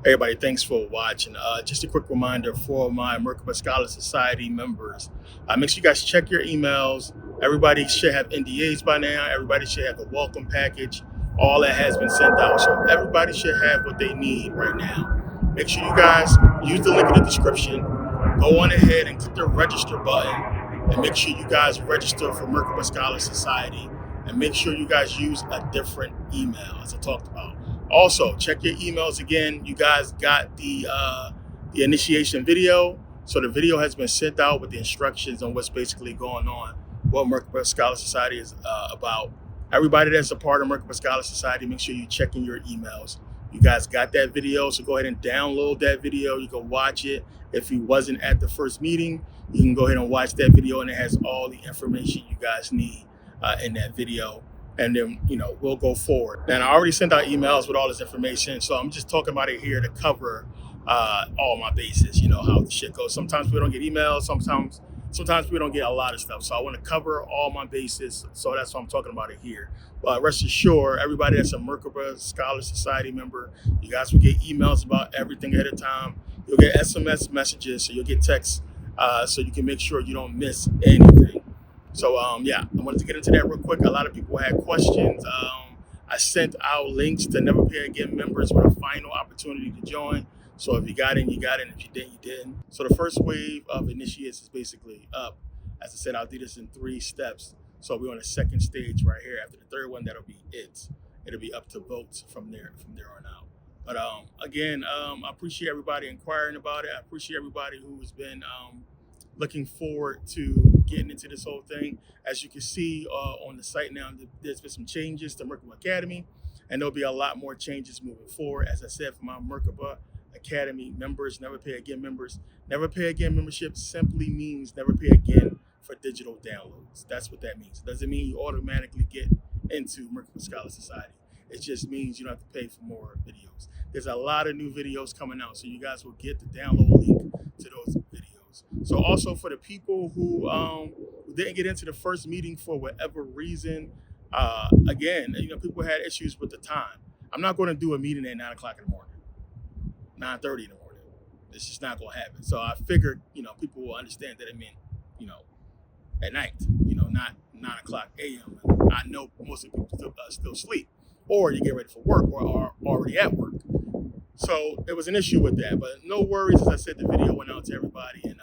Everybody, thanks for watching. Just a quick reminder for my Merkabah Scholar Society members. Make sure you guys check your emails. Everybody should have NDAs by now. Everybody should have the welcome package. All that has been sent out. So everybody should have what they need right now. Make sure you guys use the link in the description. Go on ahead and click the register button. And make sure you guys register for Merkabah Scholar Society. And make sure you guys use a different email, as I talked about. Also, check your emails again. You guys got the initiation video. So the video has been sent out with the instructions on what's basically going on, what Merkabah Scholar Society is about. Everybody that's a part of Merkabah Scholar Society, make sure you're checking your emails. You guys got that video, so go ahead and download that video. You can watch it. If you wasn't at the first meeting, you can go ahead and watch that video, and it has all the information you guys need in that video. And then, we'll go forward. And I already sent out emails with all this information, so I'm just talking about it here to cover all my bases, how the shit goes. Sometimes we don't get emails, sometimes we don't get a lot of stuff. So I want to cover all my bases, so that's why I'm talking about it here. But rest assured, everybody that's a Merkabah Scholar Society member, you guys will get emails about everything ahead of time. You'll get SMS messages, so you'll get texts, so you can make sure you don't miss anything. So, I wanted to get into that real quick. A lot of people had questions. I sent out links to Never Pay Again members with a final opportunity to join. So if you got in, you got in. If you didn't, you didn't. So the first wave of initiates is basically up. As I said, I'll do this in 3 steps. So we're on the second stage right here. After the third one, that'll be it. It'll be up to votes from there on out. But again, I appreciate everybody inquiring about it. I appreciate everybody who's been looking forward to getting into this whole thing. As you can see on the site now, there's been some changes to Merkabah Academy, and there'll be a lot more changes moving forward. As I said, for my Merkabah Academy members, Never Pay Again members, Never Pay Again membership simply means never pay again for digital downloads. That's what that means. It doesn't mean you automatically get into Merkabah Scholar Society. It just means you don't have to pay for more videos. There's a lot of new videos coming out, so you guys will get the download link to those videos. So also for the people who didn't get into the first meeting for whatever reason, again, people had issues with the time. I'm not going to do a meeting at 9 o'clock in the morning, 9:30 in the morning. It's just not going to happen. So I figured, people will understand that I mean, at night, not 9 o'clock a.m. I know most of the people still sleep, or you get ready for work or are already at work. So there was an issue with that, but no worries. As I said, the video went out to everybody, and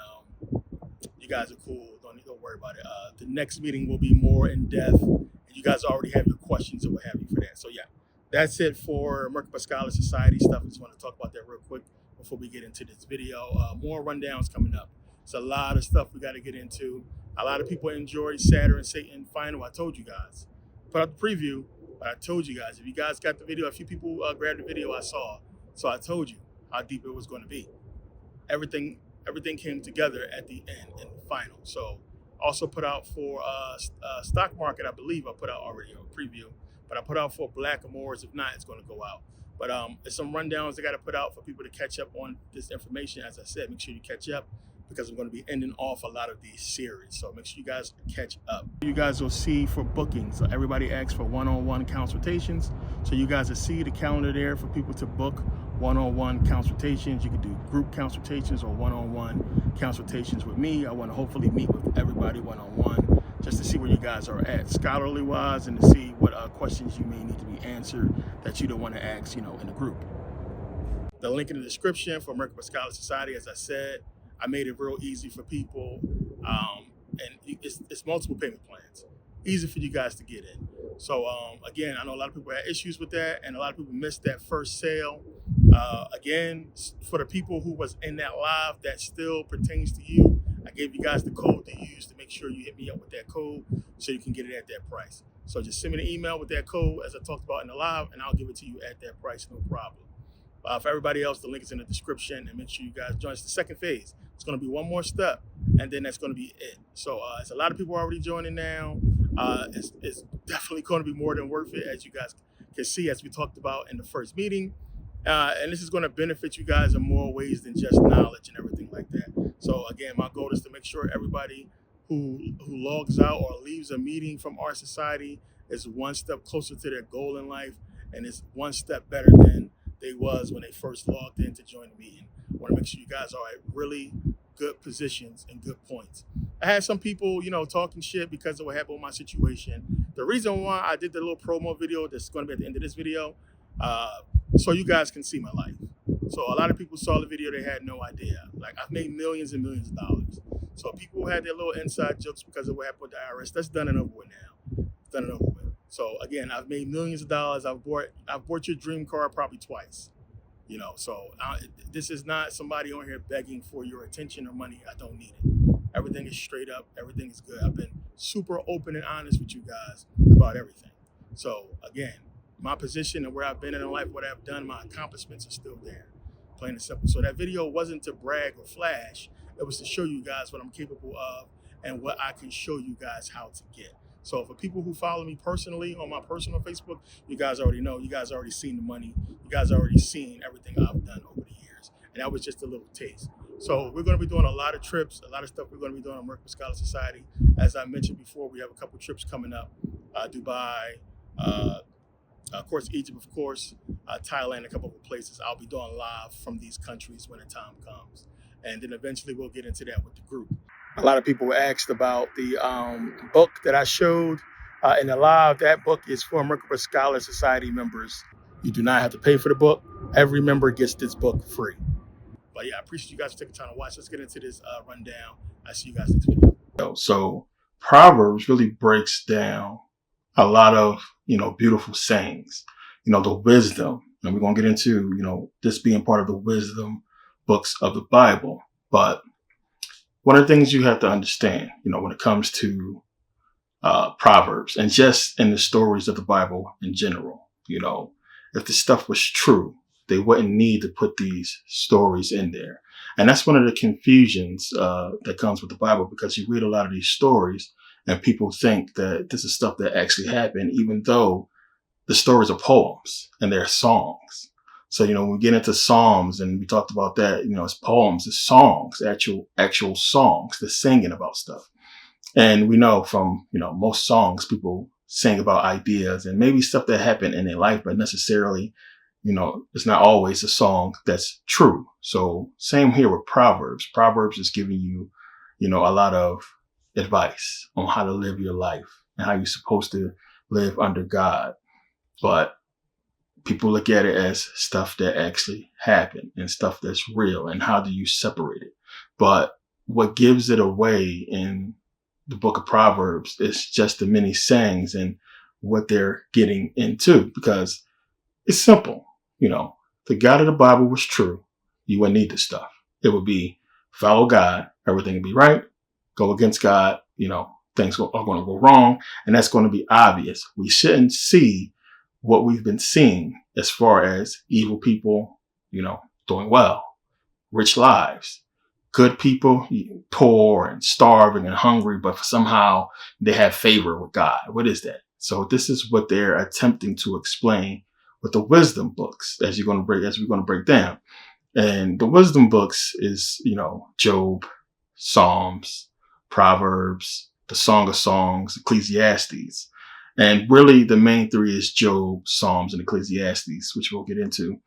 you guys are cool. Don't worry about it. The next meeting will be more in depth, and you guys already have your questions or what have you for that. So yeah, that's it for Merkabah Scholar Society stuff. I just want to talk about that real quick before we get into this video. More rundowns coming up. It's a lot of stuff we got to get into. A lot of people enjoyed Saturn Satan final. I told you guys. Put out the preview, but I told you guys. If you guys got the video, a few people grabbed the video I saw. So I told you how deep it was going to be. Everything came together at the end in the final. So also put out for stock market, I believe I put out already a preview, but I put out for Black Amours. If not, it's going to go out. But there's some rundowns I got to put out for people to catch up on this information. As I said, make sure you catch up, because I'm going to be ending off a lot of these series. So make sure you guys catch up. You guys will see for bookings. So everybody asks for one-on-one consultations. So you guys will see the calendar there for people to book one-on-one consultations. You can do group consultations or one-on-one consultations with me. I want to hopefully meet with everybody one-on-one just to see where you guys are at scholarly wise, and to see what questions you may need to be answered that you don't want to ask, in the group. The link in the description for Merkabah Scholar Society, as I said, I made it real easy for people, and it's multiple payment plans. Easy for you guys to get in. So again, I know a lot of people had issues with that, and a lot of people missed that first sale. Again, for the people who was in that live, that still pertains to you. I gave you guys the code to use to make sure you hit me up with that code so you can get it at that price. So just send me an email with that code, as I talked about in the live, and I'll give it to you at that price, no problem. For everybody else, the link is in the description, and make sure you guys join us. The second phase, it's going to be one more step, and then that's going to be it. So it's a lot of people already joining now. It's definitely going to be more than worth it, as you guys can see, as we talked about in the first meeting. And this is going to benefit you guys in more ways than just knowledge and everything like that. So again, my goal is to make sure everybody who logs out or leaves a meeting from our society is one step closer to their goal in life, and is one step better than they was when they first logged in to join the meeting. I want to make sure you guys are at really good positions and good points. I had some people, talking shit because of what happened with my situation. The reason why I did the little promo video that's going to be at the end of this video, so you guys can see my life. So a lot of people saw the video, they had no idea. Like, I've made millions and millions of dollars. So people had their little inside jokes because of what happened with the IRS. That's done and over with now. Done and over with. So again, I've made millions of dollars. I've bought your dream car probably twice. This is not somebody on here begging for your attention or money. I don't need it. Everything is straight up. Everything is good. I've been super open and honest with you guys about everything. So again, my position and where I've been in life, what I've done, my accomplishments are still there. Plain and simple. So that video wasn't to brag or flash. It was to show you guys what I'm capable of and what I can show you guys how to get. So for people who follow me personally on my personal Facebook, you guys already know. You guys already seen the money. You guys already seen everything I've done over the years. And that was just a little taste. So we're going to be doing a lot of trips, a lot of stuff we're going to be doing on Merkabah Scholar Society. As I mentioned before, we have a couple trips coming up. Dubai, of course, Egypt, of course, Thailand, a couple of places. I'll be doing live from these countries when the time comes. And then eventually we'll get into that with the group. A lot of people asked about the book that I showed in the live. That book is for Merkabah Scholar Society members. You do not have to pay for the book. Every member gets this book free. But yeah, I appreciate you guys taking time to watch. Let's get into this rundown. I'll see you guys next video. So Proverbs really breaks down a lot of, beautiful sayings, the wisdom. And we're going to get into, this being part of the wisdom books of the Bible. But one of the things you have to understand, when it comes to Proverbs and just in the stories of the Bible in general, if the stuff was true, they wouldn't need to put these stories in there. And that's one of the confusions that comes with the Bible, because you read a lot of these stories and people think that this is stuff that actually happened, even though the stories are poems and they're songs. So, when we get into Psalms, and we talked about that, it's poems, it's songs, actual songs, they're singing about stuff. And we know from, most songs, people sing about ideas and maybe stuff that happened in their life, but necessarily, it's not always a song that's true. So same here with Proverbs. Proverbs is giving you, a lot of advice on how to live your life and how you're supposed to live under God. But people look at it as stuff that actually happened and stuff that's real. And how do you separate it? But what gives it away in the book of Proverbs is just the many sayings and what they're getting into, because it's simple. The God of the Bible was true. You wouldn't need this stuff. It would be follow God. Everything would be right. Go against God. Things are going to go wrong. And that's going to be obvious. We shouldn't see what we've been seeing as far as evil people, doing well, rich lives, good people, poor and starving and hungry, but somehow they have favor with God. What is that? So this is what they're attempting to explain with the wisdom books, as we're going to break down. And the wisdom books is, Job, Psalms, Proverbs, the Song of Songs, Ecclesiastes. And really the main three is Job, Psalms, and Ecclesiastes, which we'll get into,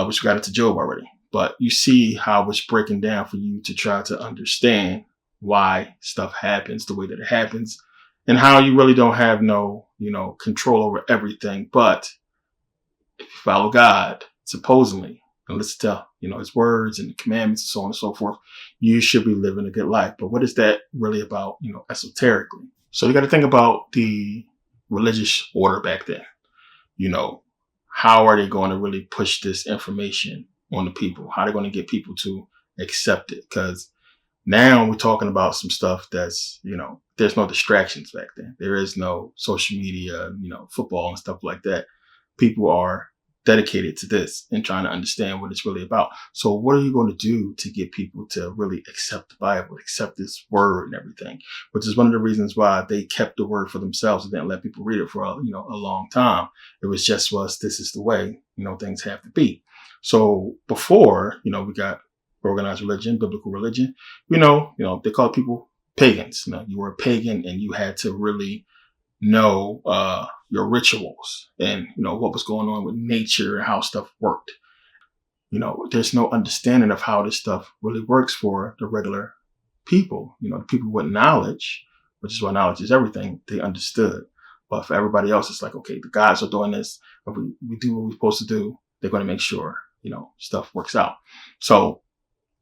which we got into Job already. But you see how it's breaking down for you to try to understand why stuff happens the way that it happens, and how you really don't have no, control over everything. But if you follow God, supposedly, and listen to, his words and commandments and so on and so forth, you should be living a good life. But what is that really about, esoterically? So you got to think about the religious order back then. How are they going to really push this information on the people? How are they going to get people to accept it? Because now we're talking about some stuff that's, there's no distractions back then. There is no social media, football and stuff like that. People are dedicated to this and trying to understand what it's really about. So what are you going to do to get people to really accept the Bible, accept this word and everything? Which is one of the reasons why they kept the word for themselves and didn't let people read it for a long time. It was just this is the way, things have to be. So before, we got organized religion, biblical religion, they call people pagans. You were a pagan and you had to really know your rituals and, what was going on with nature and how stuff worked. There's no understanding of how this stuff really works for the regular people. The people with knowledge, which is why knowledge is everything, they understood. But for everybody else, it's like, okay, the gods are doing this. If we do what we're supposed to do, they're going to make sure, stuff works out. So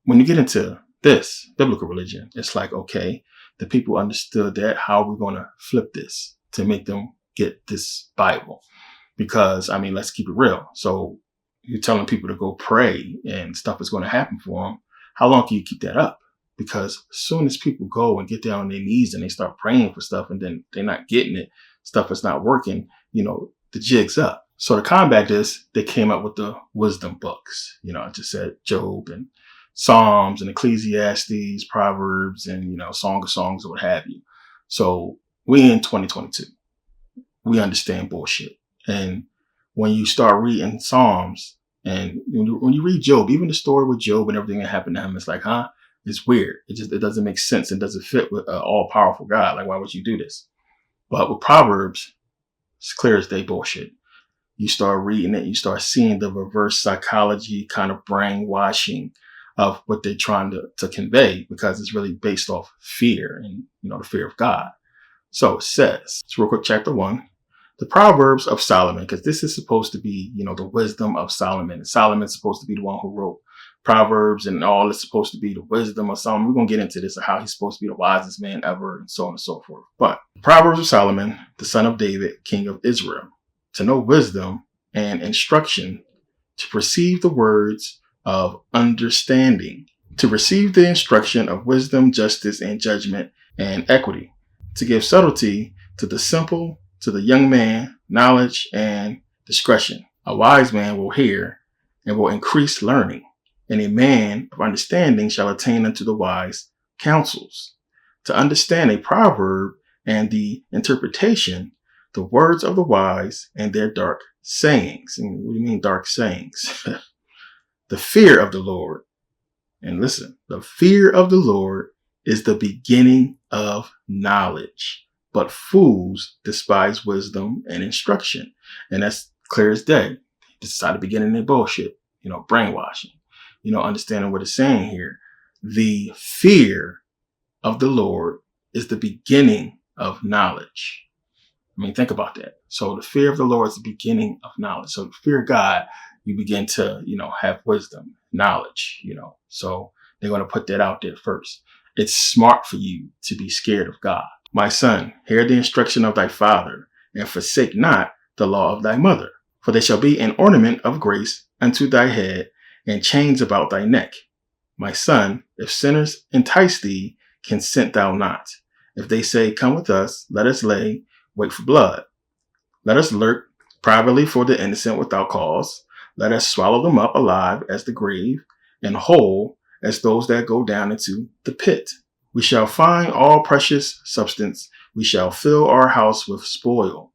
when you get into this biblical religion, it's like, okay, the people understood that. How are we going to flip this to make them get this Bible? Because, let's keep it real. So you're telling people to go pray and stuff is going to happen for them. How long can you keep that up? Because as soon as people go and get down on their knees and they start praying for stuff and then they're not getting it, stuff is not working, the jig's up. So to combat this, they came up with the wisdom books. I just said Job and Psalms and Ecclesiastes, Proverbs, and, Song of Songs or what have you. So we in 2022, we understand bullshit. And when you start reading Psalms and when you read Job, even the story with Job and everything that happened to him, it's like, it's weird. It doesn't make sense. It doesn't fit with an all powerful God. Like, why would you do this? But with Proverbs, it's clear as day bullshit. You start reading it, you start seeing the reverse psychology kind of brainwashing of what they're trying to convey, because it's really based off fear and, the fear of God. So it says, it's real quick, chapter 1, the Proverbs of Solomon, because this is supposed to be, the wisdom of Solomon. And Solomon's supposed to be the one who wrote Proverbs, and all is supposed to be the wisdom of Solomon. We're going to get into this, of how he's supposed to be the wisest man ever, and so on and so forth. But Proverbs of Solomon, the son of David, king of Israel, to know wisdom and instruction, to perceive the words of understanding, to receive the instruction of wisdom, justice, and judgment, and equity, to give subtlety to the simple, to the young man, knowledge and discretion. A wise man will hear and will increase learning, and a man of understanding shall attain unto the wise counsels. To understand a proverb and the interpretation, the words of the wise and their dark sayings. And what do you mean dark sayings? The fear of the Lord. And listen, the fear of the Lord is the beginning of knowledge, but fools despise wisdom and instruction. And that's clear as day. This is how the beginning of their bullshit, brainwashing, understanding what it's saying here. The fear of the Lord is the beginning of knowledge. Think about that. So the fear of the Lord is the beginning of knowledge. So the fear of God, you begin to, have wisdom, knowledge, So they're going to put that out there first. It's smart for you to be scared of God. My son, hear the instruction of thy father, and forsake not the law of thy mother. For they shall be an ornament of grace unto thy head, and chains about thy neck. My son, if sinners entice thee, consent thou not. If they say, come with us, let us wait for blood. Let us lurk privately for the innocent without cause. Let us swallow them up alive as the grave, and whole as those that go down into the pit. We shall find all precious substance. We shall fill our house with spoil.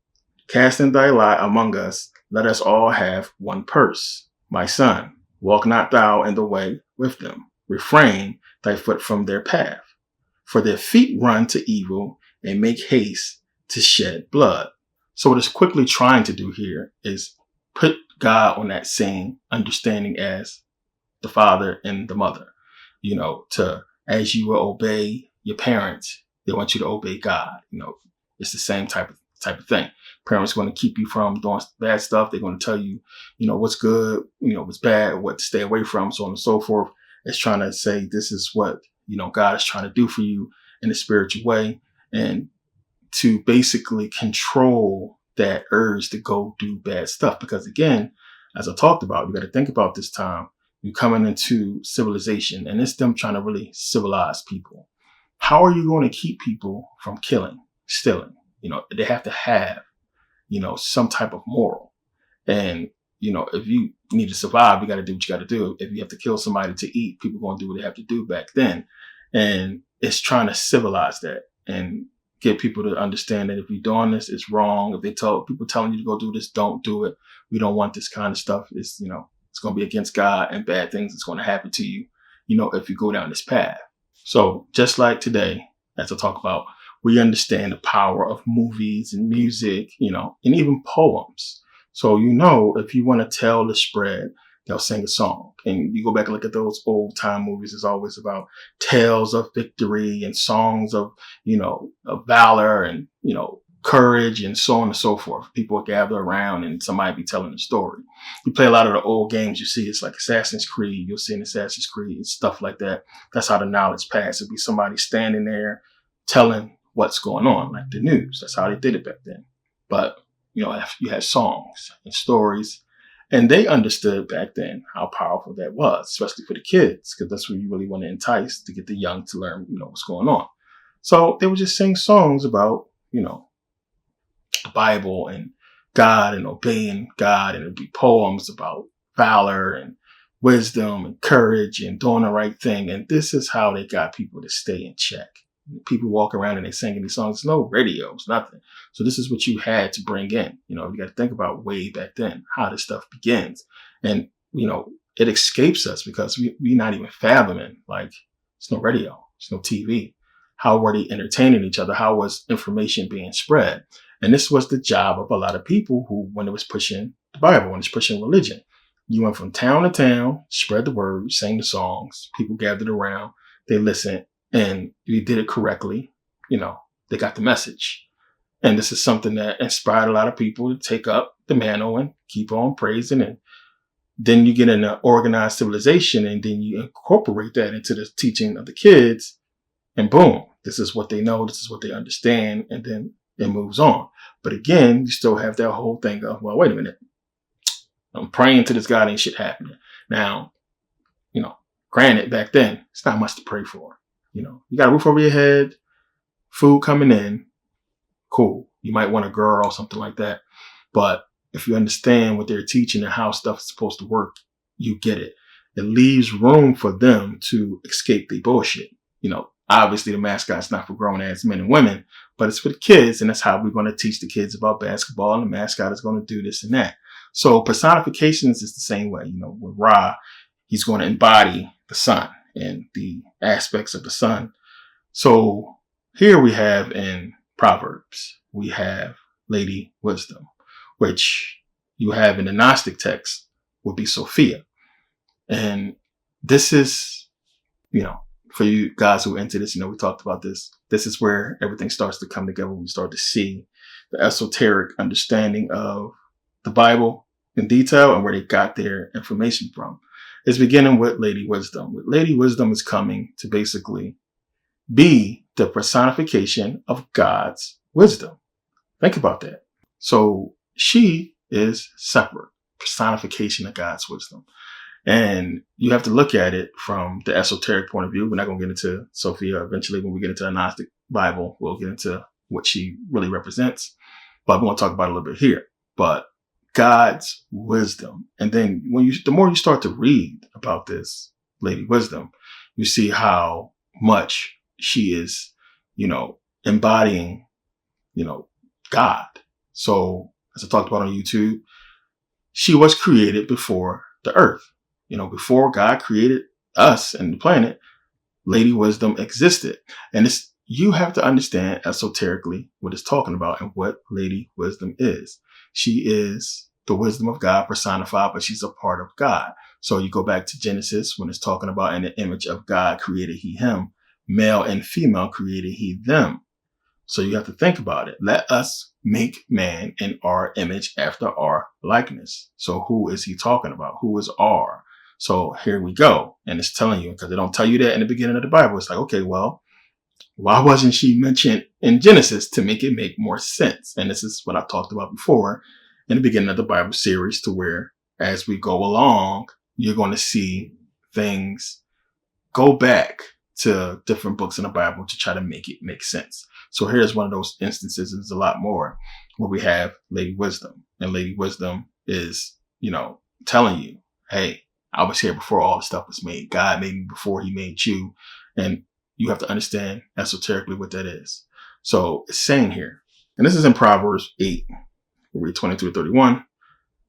Cast in thy lot among us. Let us all have one purse. My son, walk not thou in the way with them. Refrain thy foot from their path. For their feet run to evil and make haste to shed blood. So what it's quickly trying to do here is put God on that same understanding as the father and the mother. As you will obey your parents, they want you to obey God. It's the same type of thing. Parents are going to keep you from doing bad stuff. They're going to tell you, what's good, what's bad, what to stay away from, so on and so forth. It's trying to say this is what, God is trying to do for you in a spiritual way, and to basically control that urge to go do bad stuff. Because again, as I talked about, you got to think about this time. You're coming into civilization, and it's them trying to really civilize people. How are you going to keep people from killing, stealing? They have to have, some type of moral. And, if you need to survive, you got to do what you got to do. If you have to kill somebody to eat, people are going to do what they have to do back then. And it's trying to civilize that and get people to understand that if you're doing this, it's wrong. If people telling you to go do this, don't do it. We don't want this kind of stuff. It's, it's going to be against God, and bad things is going to happen to you, if you go down this path. So just like today, as I talk about we understand the power of movies and music, and even poems. So, if you want to tell the spread, they'll sing a song. And you go back and look at those old time movies, it's always about tales of victory and songs of, of valor and, courage and so on and so forth. People will gather around and somebody be telling a story. You play a lot of the old games, you see it's like Assassin's Creed. You'll see in Assassin's Creed and stuff like that. That's how the knowledge passed. It'd be somebody standing there telling what's going on, like the news. That's how they did it back then. But, you had songs and stories, and they understood back then how powerful that was, especially for the kids, because that's what you really want to entice to get the young to learn, what's going on. So they would just sing songs about, the Bible and God and obeying God, and it'd be poems about valor and wisdom and courage and doing the right thing. And this is how they got people to stay in check. People walk around and they singing these songs, no radios, nothing. So this is what you had to bring in. You got to think about way back then, how this stuff begins. And, it escapes us because we're not even fathoming, like, it's no radio, it's no TV. How were they entertaining each other? How was information being spread? And this was the job of a lot of people who, when it was pushing the Bible, when it's pushing religion, you went from town to town, spread the word, sang the songs, people gathered around, they listened, and you did it correctly. They got the message. And this is something that inspired a lot of people to take up the mantle and keep on praising. And then you get in an organized civilization, and then you incorporate that into the teaching of the kids. And boom, this is what they know. This is what they understand. And then it moves on. But again, you still have that whole thing of, well, wait a minute. I'm praying to this God, ain't shit happening. Now, granted, back then, it's not much to pray for. You got a roof over your head, food coming in. Cool. You might want a girl or something like that. But if you understand what they're teaching and how stuff is supposed to work, you get it. It leaves room for them to escape the bullshit. Obviously the mascot's not for grown ass men and women, but it's for the kids. And that's how we're going to teach the kids about basketball. And the mascot is going to do this and that. So personifications is the same way. With Ra, he's going to embody the sun and the aspects of the sun. So here we have in Proverbs, we have Lady Wisdom, which you have in the Gnostic text would be Sophia. And this is, for you guys who are into this, we talked about this. This is where everything starts to come together. We start to see the esoteric understanding of the Bible in detail and where they got their information from. It's beginning with Lady Wisdom. Lady Wisdom is coming to basically be the personification of God's wisdom. Think about that. So she is separate, personification of God's wisdom. And you have to look at it from the esoteric point of view. We're not going to get into Sophia. Eventually, when we get into the Gnostic Bible, we'll get into what she really represents. But we want to talk about it a little bit here. But God's wisdom. And then the more you start to read about this Lady Wisdom, you see how much she is, embodying, God. So as I talked about on YouTube, she was created before the earth. Before God created us and the planet, Lady Wisdom existed. And you have to understand esoterically what it's talking about and what Lady Wisdom is. She is the wisdom of God personified, but she's a part of God. So you go back to Genesis when it's talking about in the image of God created he him, male and female created he them. So you have to think about it. Let us make man in our image after our likeness. So who is he talking about? Who is our? So here we go. And it's telling you, because they don't tell you that in the beginning of the Bible. It's like, okay, well, why wasn't she mentioned in Genesis to make it make more sense? And this is what I talked about before in the beginning of the Bible series, to where as we go along, you're going to see things go back to different books in the Bible to try to make it make sense. So here's one of those instances, and there's a lot more, where we have Lady Wisdom. And Lady Wisdom is, telling you, hey, I was here before all the stuff was made. God made me before he made you. And you have to understand esoterically what that is. So it's saying here, and this is in Proverbs 8, we read 22 to 31.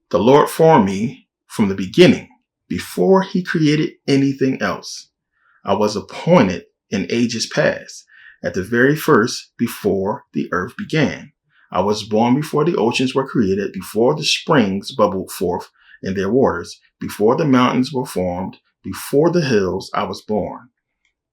The Lord formed me from the beginning, before he created anything else. I was appointed in ages past, at the very first, before the earth began. I was born before the oceans were created, before the springs bubbled forth in their waters, before the mountains were formed, before the hills I was born.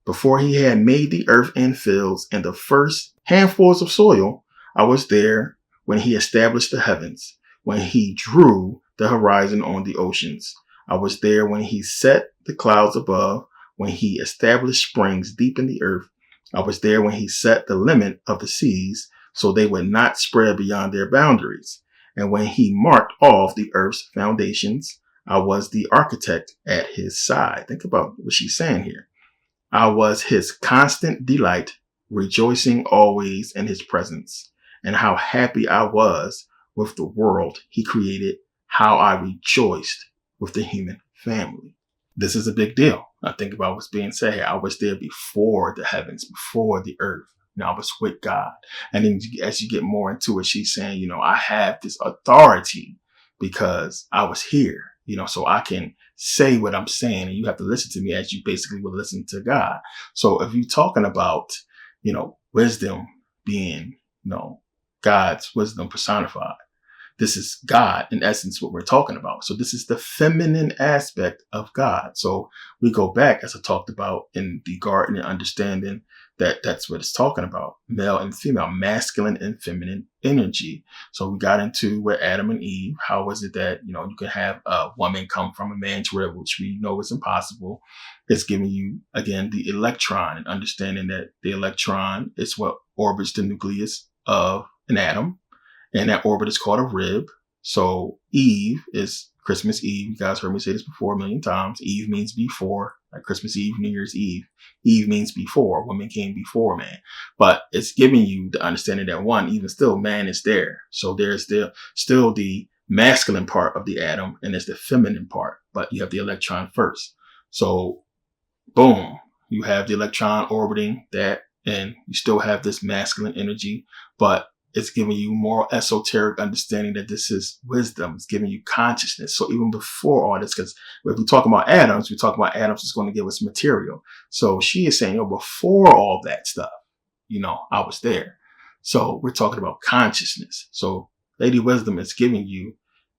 Before he had made the earth and fields and the first handfuls of soil, I was there when he established the heavens, when he drew the horizon on the oceans. I was there when he set the clouds above, when he established springs deep in the earth. I was there when he set the limit of the seas so they would not spread beyond their boundaries. And when he marked off the earth's foundations, I was the architect at his side. Think about what she's saying here. I was his constant delight, rejoicing always in his presence. And how happy I was with the world he created, how I rejoiced with the human family. This is a big deal. I think about what's being said here. I was there before the heavens, before the earth. I was with God. And then as you get more into it, she's saying, I have this authority because I was here, so I can say what I'm saying, and you have to listen to me as you basically would listen to God. So if you're talking about, wisdom being, God's wisdom personified, this is God in essence, what we're talking about. So this is the feminine aspect of God. So we go back, as I talked about in the garden, and understanding that that's what it's talking about. Male and female, masculine and feminine energy. So we got into with Adam and Eve. How was it that, you can have a woman come from a man's rib, which we know is impossible. It's giving you, again, the electron, and understanding that the electron is what orbits the nucleus of an atom. And that orbit is called a rib. So Eve is Christmas Eve. You guys heard me say this before a million times. Eve means before, like Christmas Eve, New Year's Eve. Eve means before. Woman came before man. But it's giving you the understanding that one, even still, man is there. So there's still the masculine part of the atom, and there's the feminine part. But you have the electron first. So boom, you have the electron orbiting that, and you still have this masculine energy, but it's giving you more esoteric understanding that this is wisdom. It's giving you consciousness. So even before all this, because if we talk about atoms, is going to give us material. So she is saying, before all that stuff, I was there. So we're talking about consciousness. So Lady Wisdom is giving you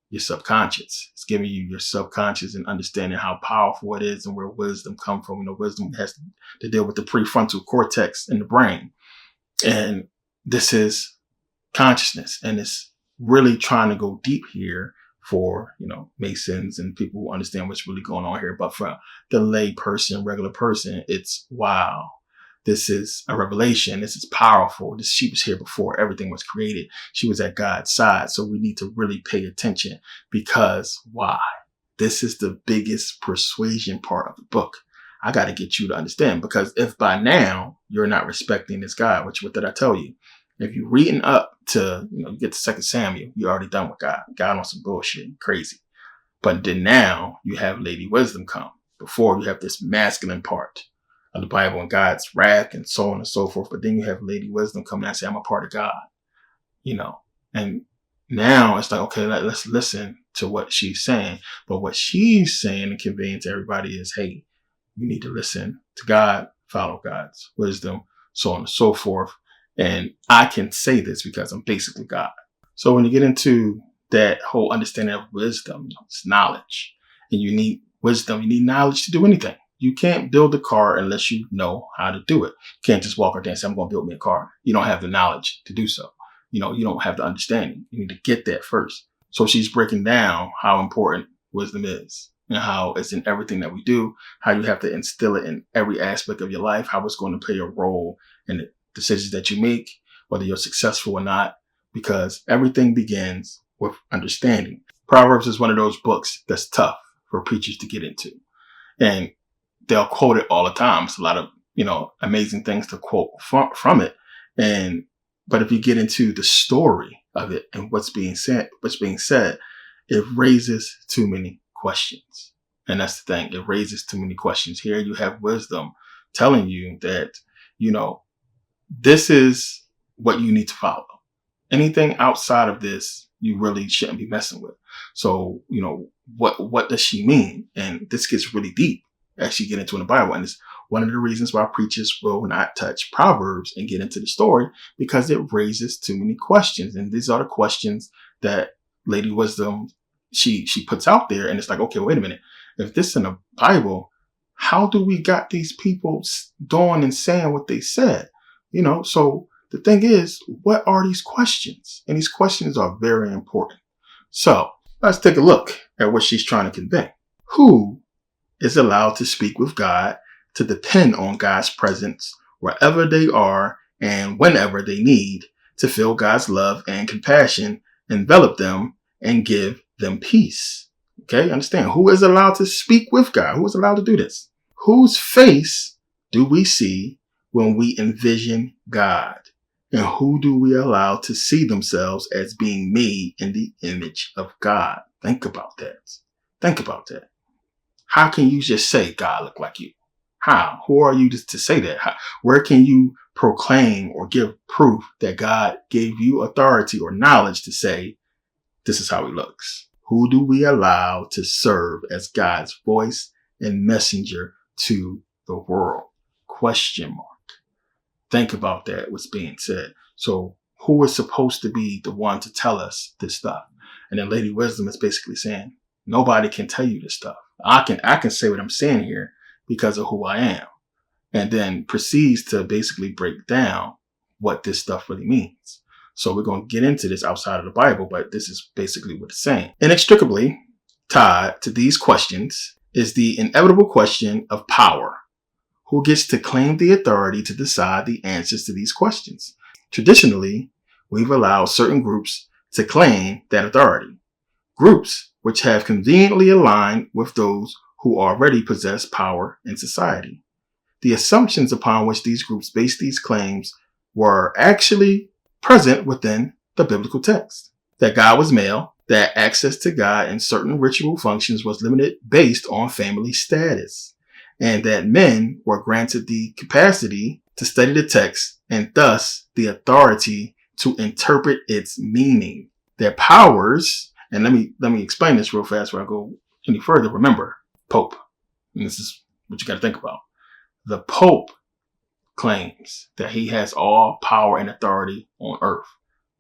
your subconscious. It's giving you your subconscious and understanding how powerful it is and where wisdom comes from. Wisdom has to deal with the prefrontal cortex in the brain. And this is consciousness, and it's really trying to go deep here for Masons and people who understand what's really going on here. But for the lay person, regular person, it's wow, this is a revelation. This is powerful. She was here before everything was created. She was at God's side. So we need to really pay attention, because why? This is the biggest persuasion part of the book. I got to get you to understand, because if by now you're not respecting this God, what did I tell you? If you're reading up to, you get to 2 Samuel, you're already done with God. God on some bullshit, crazy. But then now you have Lady Wisdom come. Before you have this masculine part of the Bible and God's wrath and so on and so forth. But then you have Lady Wisdom come and say, I'm a part of God, and now it's like, okay, let's listen to what she's saying. But what she's saying and conveying to everybody is, hey, you need to listen to God, follow God's wisdom, so on and so forth. And I can say this because I'm basically God. So when you get into that whole understanding of wisdom, it's knowledge. And you need wisdom. You need knowledge to do anything. You can't build a car unless you know how to do it. You can't just walk out there and say, I'm going to build me a car. You don't have the knowledge to do so. You don't have the understanding. You need to get that first. So she's breaking down how important wisdom is, and how it's in everything that we do, how you have to instill it in every aspect of your life, how it's going to play a role in the decisions that you make, whether you're successful or not, because everything begins with understanding. Proverbs is one of those books that's tough for preachers to get into, and they'll quote it all the time. It's a lot of, amazing things to quote from it. But if you get into the story of it and what's being said, it raises too many questions. And that's the thing. It raises too many questions. Here you have wisdom telling you that, this is what you need to follow. Anything outside of this, you really shouldn't be messing with. So, what does she mean? And this gets really deep as you get into in the Bible. And it's one of the reasons why preachers will not touch Proverbs and get into the story, because it raises too many questions. And these are the questions that Lady Wisdom, she puts out there. And it's like, okay, wait a minute. If this is in the Bible, how do we got these people doing and saying what they said? So the thing is, what are these questions? And these questions are very important. So let's take a look at what she's trying to convey. Who is allowed to speak with God, to depend on God's presence wherever they are and whenever they need, to feel God's love and compassion envelop them and give them peace? Okay, understand. Who is allowed to speak with God? Who is allowed to do this? Whose face do we see when we envision God? And who do we allow to see themselves as being made in the image of God? Think about that. Think about that. How can you just say God look like you? How? Who are you to say that? Where can you proclaim or give proof that God gave you authority or knowledge to say, this is how he looks? Who do we allow to serve as God's voice and messenger to the world? Question mark. Think about that, what's being said. So who is supposed to be the one to tell us this stuff? And then Lady Wisdom is basically saying, nobody can tell you this stuff. I can say what I'm saying here because of who I am. And then proceeds to basically break down what this stuff really means. So we're going to get into this outside of the Bible, but this is basically what it's saying. Inextricably tied to these questions is the inevitable question of power. Who gets to claim the authority to decide the answers to these questions? Traditionally, we've allowed certain groups to claim that authority. Groups which have conveniently aligned with those who already possess power in society. The assumptions upon which these groups based these claims were actually present within the biblical text. That God was male, that access to God in certain ritual functions was limited based on family status, and that men were granted the capacity to study the text and thus the authority to interpret its meaning. Their powers, and let me explain this real fast before I go any further. Remember, Pope, and this is what you got to think about. The Pope claims that he has all power and authority on earth,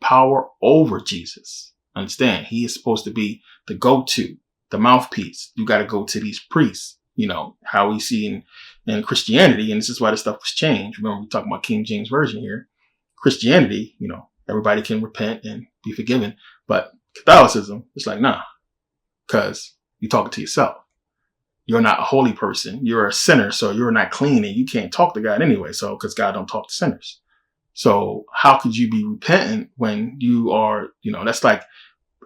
power over Jesus. Understand, he is supposed to be the go-to, the mouthpiece. You got to go to these priests, how we see in Christianity. And this is why this stuff was changed. Remember, we're talking about King James Version here. Christianity, everybody can repent and be forgiven. But Catholicism, it's like, nah, because you're talking to yourself. You're not a holy person. You're a sinner. So you're not clean and you can't talk to God anyway. So, because God don't talk to sinners. So how could you be repentant when you are, that's like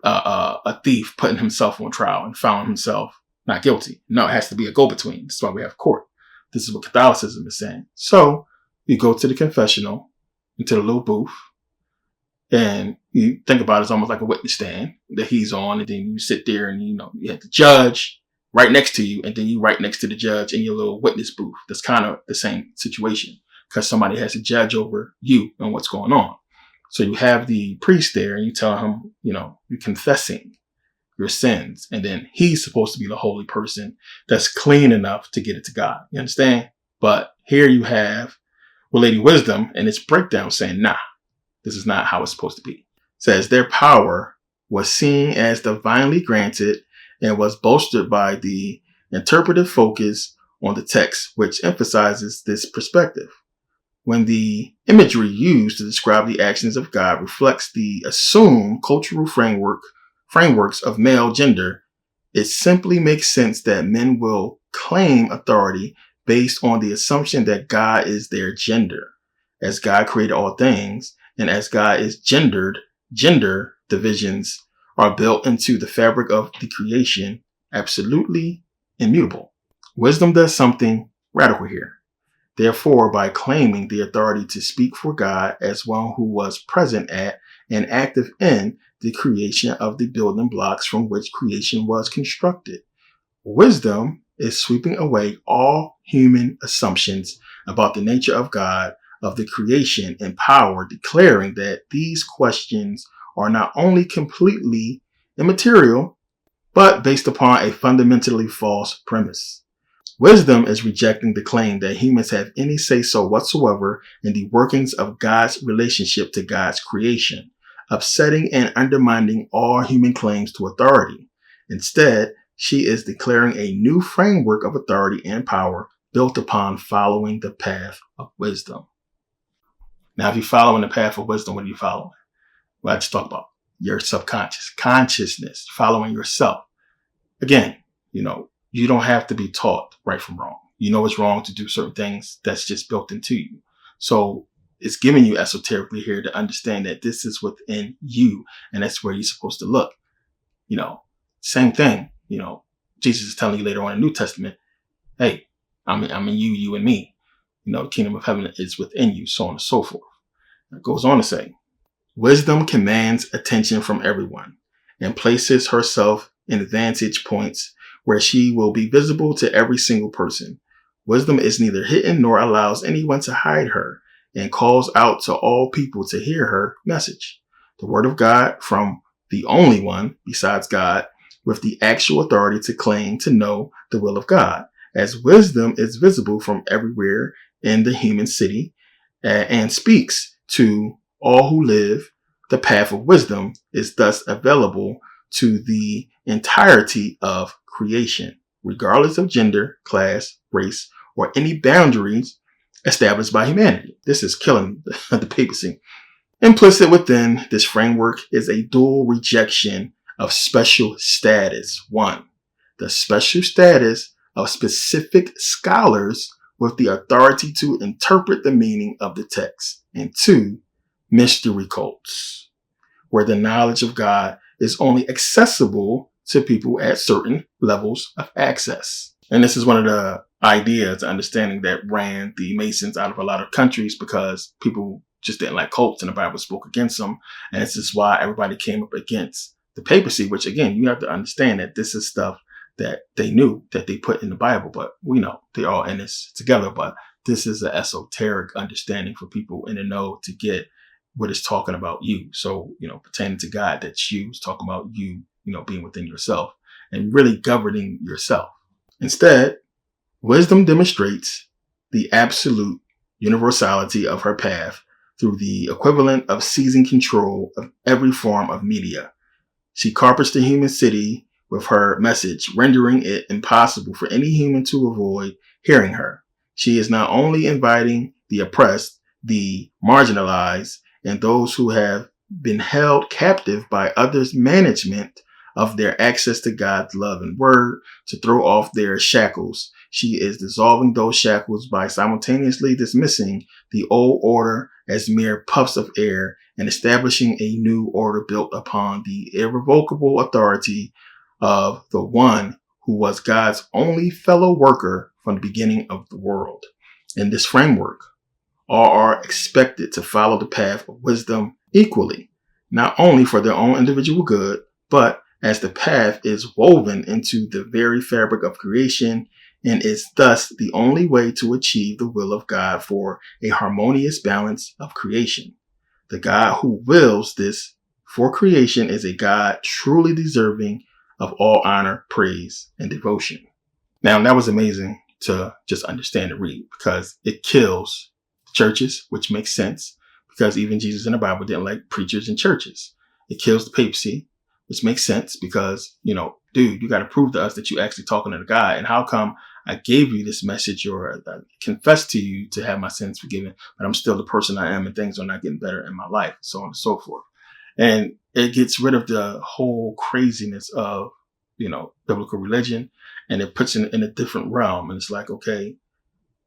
a thief putting himself on trial and found himself not guilty. No, it has to be a go-between. That's why we have court. This is what Catholicism is saying. So you go to the confessional, into the little booth, and you think about it as almost like a witness stand that he's on. And then you sit there and, you have the judge right next to you. And then you right next to the judge in your little witness booth. That's kind of the same situation because somebody has to judge over you and what's going on. So you have the priest there and you tell him, you're confessing your sins. And then he's supposed to be the holy person that's clean enough to get it to God. You understand? But here you have Lady Wisdom and its breakdown saying, nah, this is not how it's supposed to be. It says their power was seen as divinely granted and was bolstered by the interpretive focus on the text, which emphasizes this perspective. When the imagery used to describe the actions of God reflects the assumed cultural frameworks of male gender, it simply makes sense that men will claim authority based on the assumption that God is their gender. As God created all things, and as God is gendered, gender divisions are built into the fabric of the creation, absolutely immutable. Wisdom does something radical here. Therefore, by claiming the authority to speak for God as one who was present at and active in the creation of the building blocks from which creation was constructed, wisdom is sweeping away all human assumptions about the nature of God, of the creation and power, declaring that these questions are not only completely immaterial, but based upon a fundamentally false premise. Wisdom is rejecting the claim that humans have any say-so whatsoever in the workings of God's relationship to God's creation, upsetting and undermining all human claims to authority. Instead, she is declaring a new framework of authority and power built upon following the path of wisdom. Now, if you're following the path of wisdom, what are you following? Well, I just talked about your subconscious, consciousness, following yourself. Again, you don't have to be taught right from wrong. You know it's wrong to do certain things. That's just built into you. So it's giving you esoterically here to understand that this is within you, and that's where you're supposed to look. Same thing. Jesus is telling you later on in the New Testament, hey, I'm in you, you and me. The kingdom of heaven is within you, so on and so forth. It goes on to say, wisdom commands attention from everyone and places herself in vantage points where she will be visible to every single person. Wisdom is neither hidden nor allows anyone to hide her, and calls out to all people to hear her message. The word of God from the only one besides God with the actual authority to claim to know the will of God, as wisdom is visible from everywhere in the human city and speaks to all who live. The path of wisdom is thus available to the entirety of creation, regardless of gender, class, race, or any boundaries established by humanity. This is killing the papacy. Implicit within this framework is a dual rejection of special status. One, the special status of specific scholars with the authority to interpret the meaning of the text. And two, mystery cults, where the knowledge of God is only accessible to people at certain levels of access. And this is one of the ideas, understanding that ran the Masons out of a lot of countries because people just didn't like cults and the Bible spoke against them. And this is why everybody came up against the papacy, which again, you have to understand that this is stuff that they knew that they put in the Bible, but we know they're all in this together. But this is an esoteric understanding for people in the know to get what it's talking about you. So, pertaining to God, that's you. It's talking about you, being within yourself and really governing yourself. Instead, wisdom demonstrates the absolute universality of her path through the equivalent of seizing control of every form of media. She carpets the human city with her message, rendering it impossible for any human to avoid hearing her. She is not only inviting the oppressed, the marginalized, and those who have been held captive by others' management of their access to God's love and word to throw off their shackles. She is dissolving those shackles by simultaneously dismissing the old order as mere puffs of air and establishing a new order built upon the irrevocable authority of the one who was God's only fellow worker from the beginning of the world. In this framework, all are expected to follow the path of wisdom equally, not only for their own individual good, but as the path is woven into the very fabric of creation and is thus the only way to achieve the will of God for a harmonious balance of creation. The God who wills this for creation is a God truly deserving of all honor, praise, and devotion. Now, that was amazing to just understand and read because it kills churches, which makes sense because even Jesus in the Bible didn't like preachers in churches. It kills the papacy, which makes sense because, dude, you got to prove to us that you're actually talking to the God. And how come I gave you this message or I confessed to you to have my sins forgiven, but I'm still the person I am and things are not getting better in my life, so on and so forth. And it gets rid of the whole craziness of, biblical religion, and it puts it in a different realm. And it's like, okay,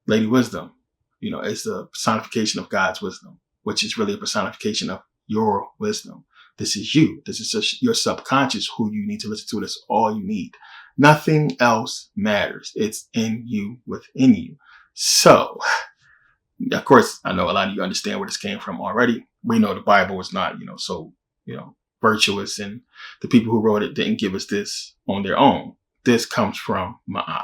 Lady Wisdom, it's the personification of God's wisdom, which is really a personification of your wisdom. This is you. This is just your subconscious who you need to listen to. That's all you need. Nothing else matters. It's in you, within you. So, of course, I know a lot of you understand where this came from already. We know the Bible is not, so, virtuous, and the people who wrote it didn't give us this on their own. This comes from Ma'at.